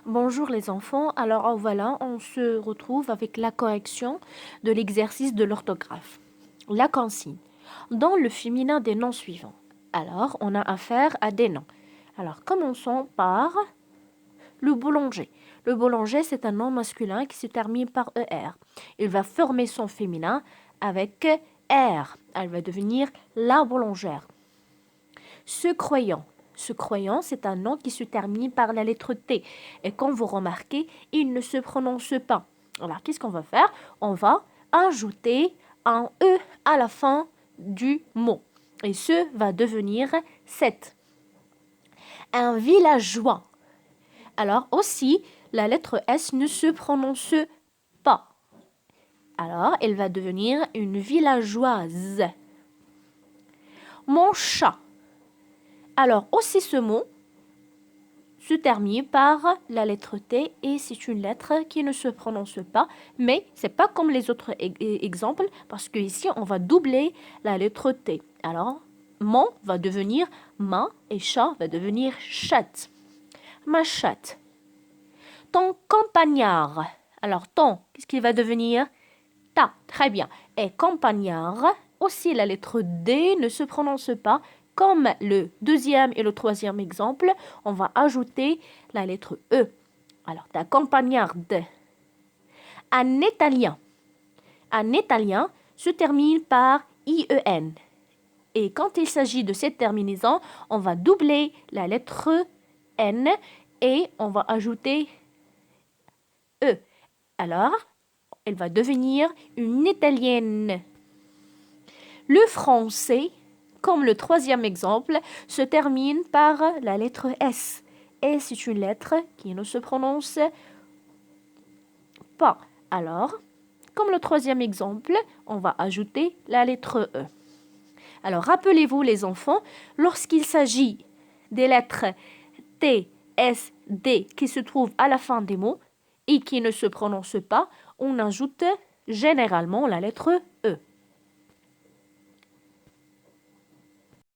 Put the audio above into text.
Bonjour les enfants, alors voilà, on se retrouve avec la correction de l'exercice de l'orthographe. La consigne. Dans le féminin des noms suivants. Alors, on a affaire à des noms. Alors, commençons par le boulanger. Le boulanger, c'est un nom masculin qui se termine par ER. Il va former son féminin avec R. Elle va devenir la boulangère. Ce croyant. Ce croyant, c'est un nom qui se termine par la lettre T. Et comme vous remarquez, il ne se prononce pas. Alors, qu'est-ce qu'on va faire? On va ajouter un E à la fin du mot. Et ce va devenir 7. Un villageois. Alors aussi, la lettre S ne se prononce pas. Alors, elle va devenir une villageoise. Mon chat. Alors, aussi ce mot se termine par la lettre T et c'est une lettre qui ne se prononce pas, mais c'est pas comme les autres exemples parce que ici on va doubler la lettre T. Alors, mon va devenir ma et chat va devenir chatte. Ma chatte. Ton campagnard. Alors, ton, qu'est-ce qu'il va devenir? Ta. Très bien. Et campagnard, aussi la lettre D ne se prononce pas. Comme le deuxième et le troisième exemple, on va ajouter la lettre E. Alors, ta campagnarde. Un italien. Un italien se termine par IEN. Et quand il s'agit de cette terminaison, on va doubler la lettre N et on va ajouter E. Alors, elle va devenir une italienne. Le français, comme le troisième exemple, se termine par la lettre S. Et c'est une lettre qui ne se prononce pas. Alors, comme le troisième exemple, on va ajouter la lettre E. Alors, rappelez-vous les enfants, lorsqu'il s'agit des lettres T, S, D qui se trouvent à la fin des mots et qui ne se prononcent pas, on ajoute généralement la lettre